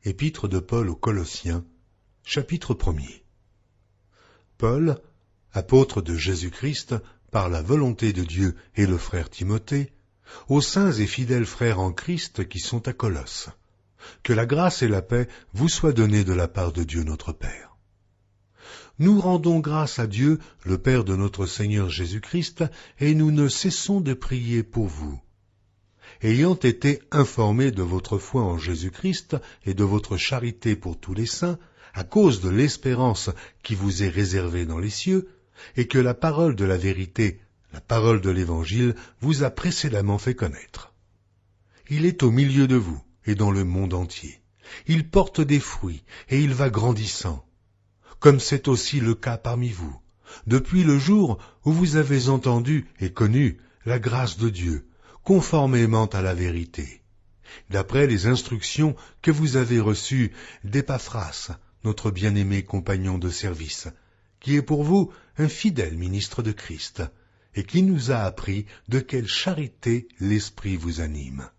Épître de Paul aux Colossiens, chapitre 1er. Paul, apôtre de Jésus-Christ, par la volonté de Dieu, et le frère Timothée, aux saints et fidèles frères en Christ qui sont à Colosse. Que la grâce et la paix vous soient données de la part de Dieu notre Père. Nous rendons grâce à Dieu, le Père de notre Seigneur Jésus-Christ, et nous ne cessons de prier pour vous. Ayant été informés de votre foi en Jésus-Christ et de votre charité pour tous les saints, à cause de l'espérance qui vous est réservée dans les cieux, et que la parole de la vérité, la parole de l'Évangile, vous a précédemment fait connaître. Il est au milieu de vous et dans le monde entier. Il porte des fruits et il va grandissant, comme c'est aussi le cas parmi vous, depuis le jour où vous avez entendu et connu la grâce de Dieu, conformément à la vérité, d'après les instructions que vous avez reçues d'Épaphras, notre bien-aimé compagnon de service, qui est pour vous un fidèle ministre de Christ, et qui nous a appris de quelle charité l'Esprit vous anime.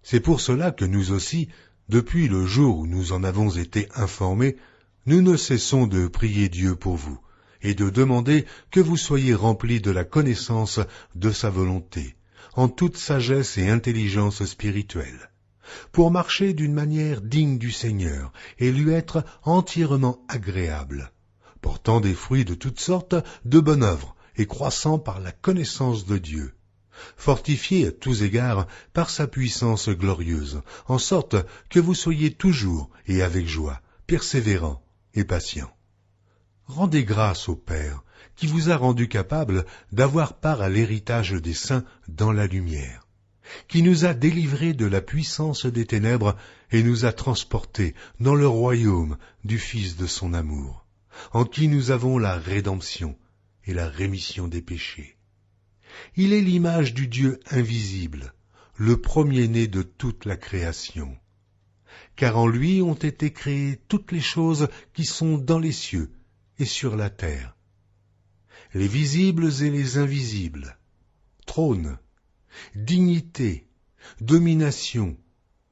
C'est pour cela que nous aussi, depuis le jour où nous en avons été informés, nous ne cessons de prier Dieu pour vous, et de demander que vous soyez remplis de la connaissance de sa volonté, en toute sagesse et intelligence spirituelle, pour marcher d'une manière digne du Seigneur et lui être entièrement agréable, portant des fruits de toutes sortes de bonnes œuvres et croissant par la connaissance de Dieu, fortifié à tous égards par sa puissance glorieuse, en sorte que vous soyez toujours et avec joie, persévérants et patients. Rendez grâce au Père, qui vous a rendu capable d'avoir part à l'héritage des saints dans la lumière, qui nous a délivrés de la puissance des ténèbres et nous a transportés dans le royaume du Fils de son amour, en qui nous avons la rédemption et la rémission des péchés. Il est l'image du Dieu invisible, le premier-né de toute la création. Car en lui ont été créées toutes les choses qui sont dans les cieux et sur la terre, les visibles et les invisibles, trône, dignité, domination,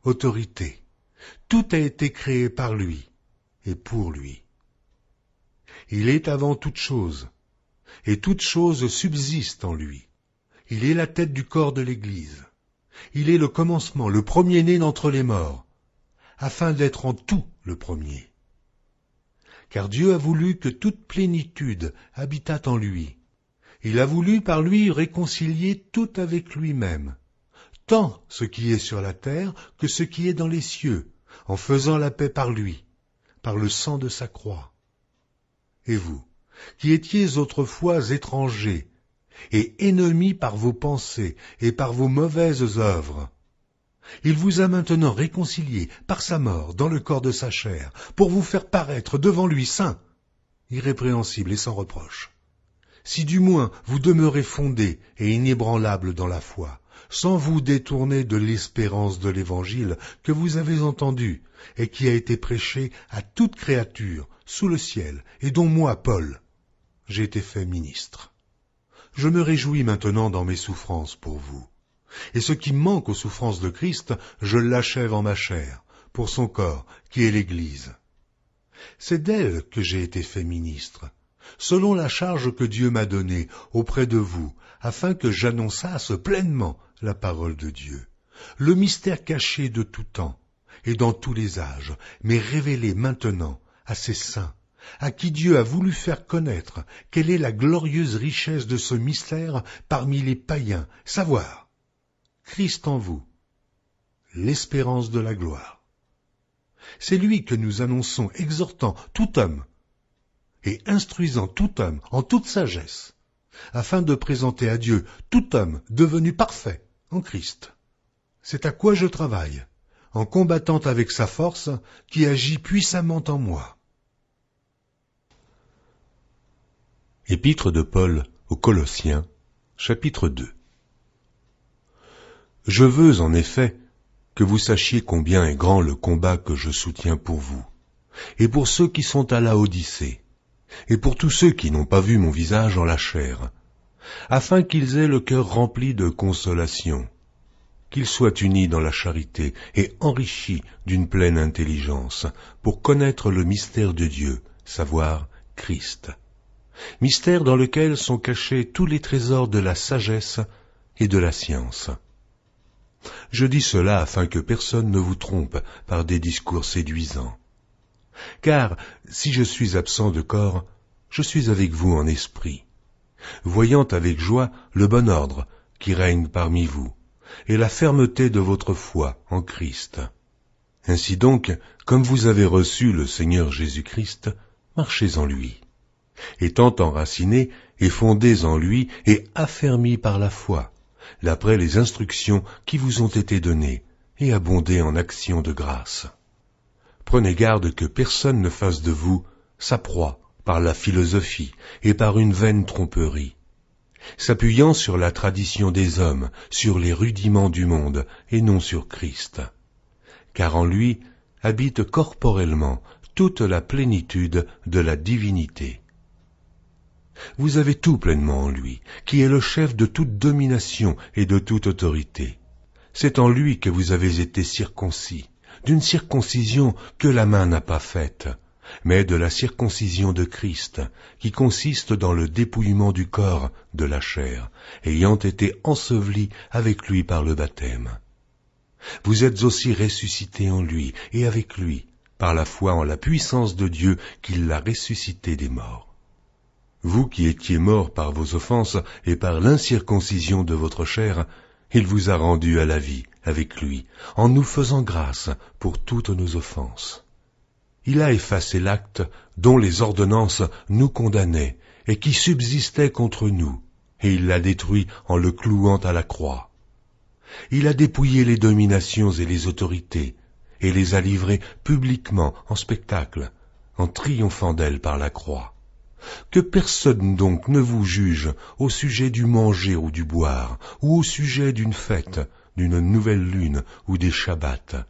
autorité. Tout a été créé par lui et pour lui. Il est avant toute chose, et toute chose subsiste en lui. Il est la tête du corps de l'Église. Il est le commencement, le premier-né d'entre les morts, afin d'être en tout le premier. Car Dieu a voulu que toute plénitude habitât en lui. Il a voulu par lui réconcilier tout avec lui-même, tant ce qui est sur la terre que ce qui est dans les cieux, en faisant la paix par lui, par le sang de sa croix. Et vous, qui étiez autrefois étrangers, et ennemis par vos pensées et par vos mauvaises œuvres, il vous a maintenant réconciliés par sa mort dans le corps de sa chair, pour vous faire paraître devant lui saint, irrépréhensible et sans reproche. Si du moins vous demeurez fondés et inébranlables dans la foi, sans vous détourner de l'espérance de l'Évangile que vous avez entendu et qui a été prêché à toute créature sous le ciel, et dont moi, Paul, j'ai été fait ministre. Je me réjouis maintenant dans mes souffrances pour vous. Et ce qui manque aux souffrances de Christ, je l'achève en ma chair, pour son corps, qui est l'Église. C'est d'elle que j'ai été fait ministre, selon la charge que Dieu m'a donnée auprès de vous, afin que j'annonçasse pleinement la parole de Dieu, le mystère caché de tout temps et dans tous les âges, mais révélé maintenant à ses saints, à qui Dieu a voulu faire connaître quelle est la glorieuse richesse de ce mystère parmi les païens, savoir Christ en vous, l'espérance de la gloire. C'est lui que nous annonçons, exhortant tout homme et instruisant tout homme en toute sagesse, afin de présenter à Dieu tout homme devenu parfait en Christ. C'est à quoi je travaille, en combattant avec sa force qui agit puissamment en moi. Épître de Paul aux Colossiens, chapitre 2. Je veux en effet que vous sachiez combien est grand le combat que je soutiens pour vous, et pour ceux qui sont à Laodicée, et pour tous ceux qui n'ont pas vu mon visage en la chair, afin qu'ils aient le cœur rempli de consolation, qu'ils soient unis dans la charité et enrichis d'une pleine intelligence, pour connaître le mystère de Dieu, savoir Christ. Mystère dans lequel sont cachés tous les trésors de la sagesse et de la science. Je dis cela afin que personne ne vous trompe par des discours séduisants. Car si je suis absent de corps, je suis avec vous en esprit, voyant avec joie le bon ordre qui règne parmi vous, et la fermeté de votre foi en Christ. Ainsi donc, comme vous avez reçu le Seigneur Jésus-Christ, marchez en lui, étant enracinés et fondés en lui et affermis par la foi, d'après les instructions qui vous ont été données, et abondez en actions de grâce. Prenez garde que personne ne fasse de vous sa proie par la philosophie et par une vaine tromperie, s'appuyant sur la tradition des hommes, sur les rudiments du monde, et non sur Christ. Car en lui habite corporellement toute la plénitude de la divinité. Vous avez tout pleinement en lui, qui est le chef de toute domination et de toute autorité. C'est en lui que vous avez été circoncis, d'une circoncision que la main n'a pas faite, mais de la circoncision de Christ, qui consiste dans le dépouillement du corps de la chair, ayant été ensevelis avec lui par le baptême. Vous êtes aussi ressuscités en lui et avec lui, par la foi en la puissance de Dieu qui l'a ressuscité des morts. Vous qui étiez morts par vos offenses et par l'incirconcision de votre chair, il vous a rendus à la vie avec lui, en nous faisant grâce pour toutes nos offenses. Il a effacé l'acte dont les ordonnances nous condamnaient et qui subsistait contre nous, et il l'a détruit en le clouant à la croix. Il a dépouillé les dominations et les autorités, et les a livrées publiquement en spectacle, en triomphant d'elles par la croix. Que personne donc ne vous juge au sujet du manger ou du boire, ou au sujet d'une fête, d'une nouvelle lune ou des shabbats.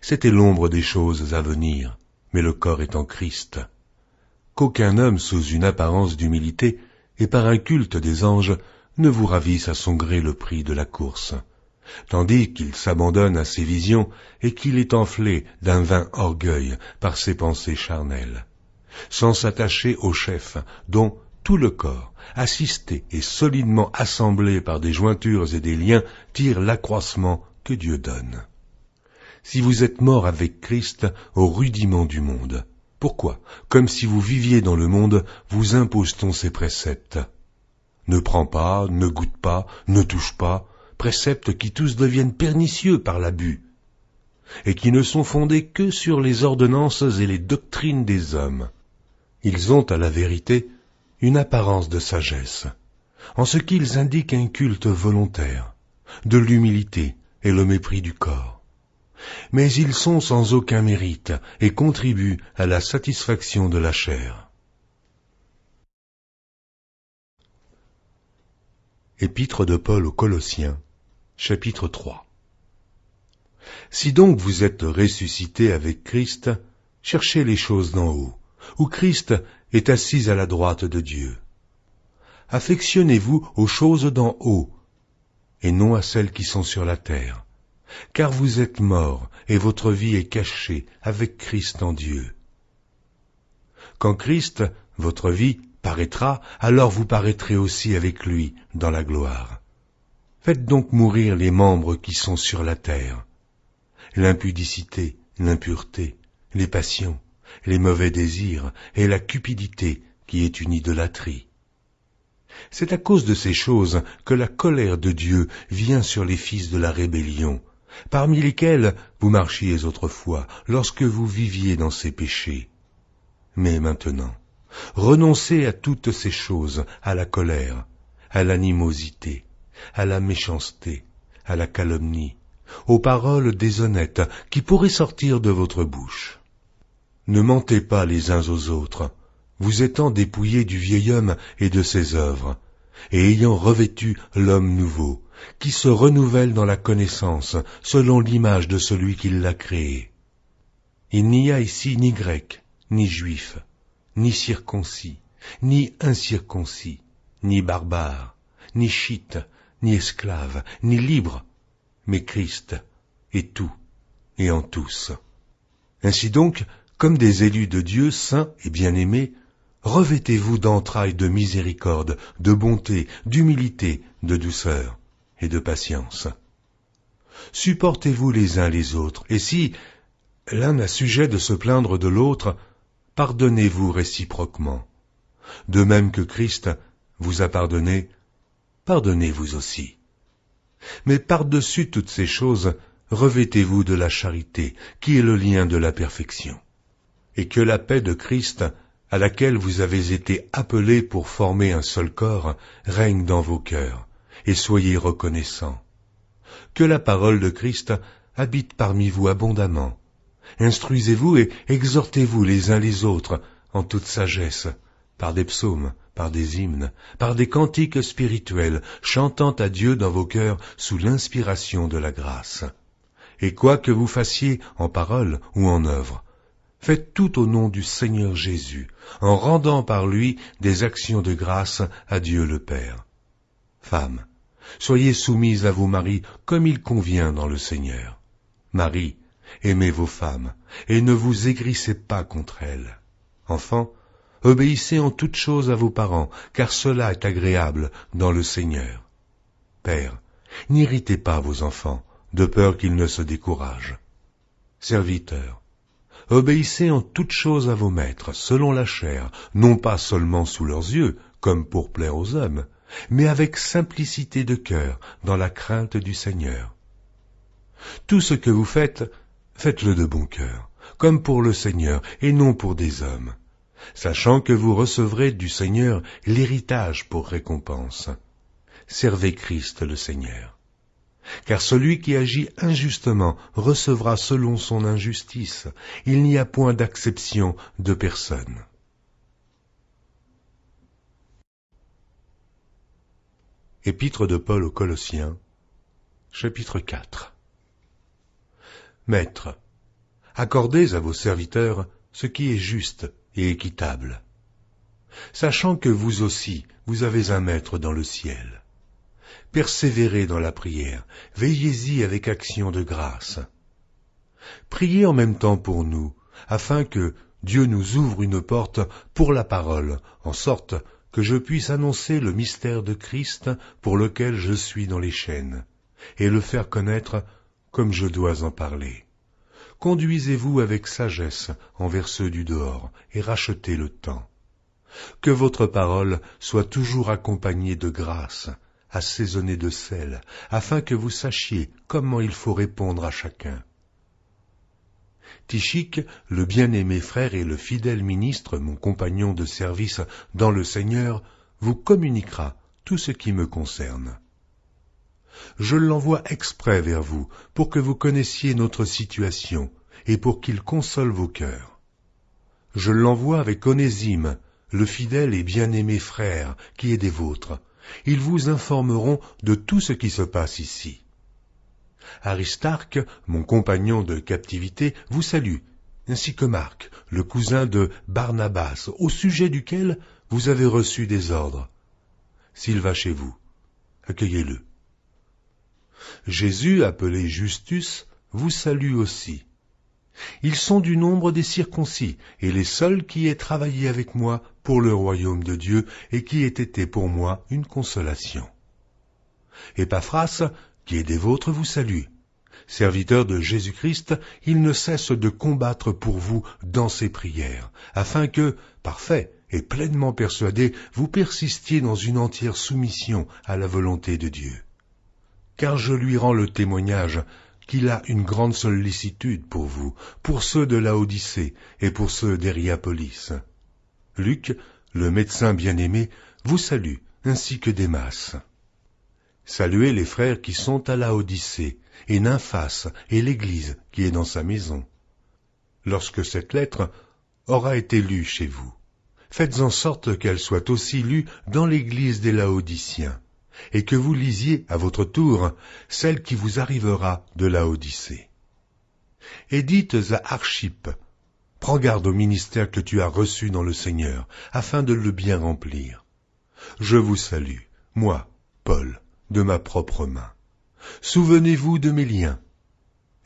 C'était l'ombre des choses à venir, mais le corps est en Christ. Qu'aucun homme sous une apparence d'humilité et par un culte des anges ne vous ravisse à son gré le prix de la course, tandis qu'il s'abandonne à ses visions et qu'il est enflé d'un vain orgueil par ses pensées charnelles, sans s'attacher au chef, dont tout le corps, assisté et solidement assemblé par des jointures et des liens, tire l'accroissement que Dieu donne. Si vous êtes morts avec Christ au rudiment du monde, pourquoi, comme si vous viviez dans le monde, vous impose-t-on ces préceptes? Ne prends pas, ne goûte pas, ne touche pas, préceptes qui tous deviennent pernicieux par l'abus, et qui ne sont fondés que sur les ordonnances et les doctrines des hommes. Ils ont, à la vérité, une apparence de sagesse, en ce qu'ils indiquent un culte volontaire, de l'humilité et le mépris du corps. Mais ils sont sans aucun mérite et contribuent à la satisfaction de la chair. Épître de Paul aux Colossiens, chapitre 3. Si donc vous êtes ressuscités avec Christ, cherchez les choses d'en haut, où Christ est assis à la droite de Dieu. Affectionnez-vous aux choses d'en haut, et non à celles qui sont sur la terre, car vous êtes morts, et votre vie est cachée avec Christ en Dieu. Quand Christ, votre vie, paraîtra, alors vous paraîtrez aussi avec lui dans la gloire. Faites donc mourir les membres qui sont sur la terre, l'impudicité, l'impureté, les passions, les mauvais désirs et la cupidité qui est une idolâtrie. C'est à cause de ces choses que la colère de Dieu vient sur les fils de la rébellion, parmi lesquels vous marchiez autrefois, lorsque vous viviez dans ces péchés. Mais maintenant, renoncez à toutes ces choses, à la colère, à l'animosité, à la méchanceté, à la calomnie, aux paroles déshonnêtes qui pourraient sortir de votre bouche. Ne mentez pas les uns aux autres, vous étant dépouillés du vieil homme et de ses œuvres, et ayant revêtu l'homme nouveau, qui se renouvelle dans la connaissance, selon l'image de celui qui l'a créé. Il n'y a ici ni grec, ni juif, ni circoncis, ni incirconcis, ni barbare, ni chite, ni esclave, ni libre, mais Christ est tout et en tous. Ainsi donc, comme des élus de Dieu saints et bien-aimés, revêtez-vous d'entrailles de miséricorde, de bonté, d'humilité, de douceur et de patience. Supportez-vous les uns les autres, et si l'un a sujet de se plaindre de l'autre, pardonnez-vous réciproquement. De même que Christ vous a pardonné, pardonnez-vous aussi. Mais par-dessus toutes ces choses, revêtez-vous de la charité, qui est le lien de la perfection. Et que la paix de Christ, à laquelle vous avez été appelés pour former un seul corps, règne dans vos cœurs, et soyez reconnaissants. Que la parole de Christ habite parmi vous abondamment. Instruisez-vous et exhortez-vous les uns les autres en toute sagesse, par des psaumes, par des hymnes, par des cantiques spirituels, chantant à Dieu dans vos cœurs sous l'inspiration de la grâce. Et quoi que vous fassiez en parole ou en œuvre, faites tout au nom du Seigneur Jésus, en rendant par lui des actions de grâce à Dieu le Père. Femmes, soyez soumises à vos maris comme il convient dans le Seigneur. Maris, aimez vos femmes, et ne vous aigrissez pas contre elles. Enfants, obéissez en toutes choses à vos parents, car cela est agréable dans le Seigneur. Pères, n'irritez pas vos enfants, de peur qu'ils ne se découragent. Serviteurs, obéissez en toutes choses à vos maîtres, selon la chair, non pas seulement sous leurs yeux, comme pour plaire aux hommes, mais avec simplicité de cœur, dans la crainte du Seigneur. Tout ce que vous faites, faites-le de bon cœur, comme pour le Seigneur, et non pour des hommes, sachant que vous recevrez du Seigneur l'héritage pour récompense. Servez Christ le Seigneur. Car celui qui agit injustement recevra selon son injustice. Il n'y a point d'acception de personne. Épître de Paul aux Colossiens, chapitre 4. Maîtres, accordez à vos serviteurs ce qui est juste et équitable, sachant que vous aussi, vous avez un maître dans le ciel. Persévérez dans la prière, veillez-y avec action de grâce. Priez en même temps pour nous, afin que Dieu nous ouvre une porte pour la parole, en sorte que je puisse annoncer le mystère de Christ pour lequel je suis dans les chaînes, et le faire connaître comme je dois en parler. Conduisez-vous avec sagesse envers ceux du dehors, et rachetez le temps. Que votre parole soit toujours accompagnée de grâce, assaisonnée de sel, afin que vous sachiez comment il faut répondre à chacun. Tychique, le bien-aimé frère et le fidèle ministre, mon compagnon de service dans le Seigneur, vous communiquera tout ce qui me concerne. Je l'envoie exprès vers vous, pour que vous connaissiez notre situation, et pour qu'il console vos cœurs. Je l'envoie avec Onésime, le fidèle et bien-aimé frère, qui est des vôtres. Ils vous informeront de tout ce qui se passe ici. Aristarque, mon compagnon de captivité, vous salue, ainsi que Marc, le cousin de Barnabas, au sujet duquel vous avez reçu des ordres. S'il va chez vous, accueillez-le. Jésus, appelé Justus, vous salue aussi. Ils sont du nombre des circoncis, et les seuls qui aient travaillé avec moi pour le royaume de Dieu, et qui aient été pour moi une consolation. Épaphras, qui est des vôtres, vous salue. Serviteur de Jésus-Christ, il ne cesse de combattre pour vous dans ses prières, afin que, parfait et pleinement persuadé, vous persistiez dans une entière soumission à la volonté de Dieu. Car je lui rends le témoignage qu'il a une grande sollicitude pour vous, pour ceux de Laodicée et pour ceux d'Hiérapolis. Luc, le médecin bien-aimé, vous salue, ainsi que Démas. Saluez les frères qui sont à Laodicée, et Nymphas, et l'Église qui est dans sa maison. Lorsque cette lettre aura été lue chez vous, faites en sorte qu'elle soit aussi lue dans l'Église des Laodiciens, et que vous lisiez à votre tour celle qui vous arrivera de Laodicée. Et dites à Archippe, prends garde au ministère que tu as reçu dans le Seigneur, afin de le bien remplir. Je vous salue, moi, Paul, de ma propre main. Souvenez-vous de mes liens,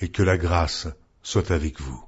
et que la grâce soit avec vous.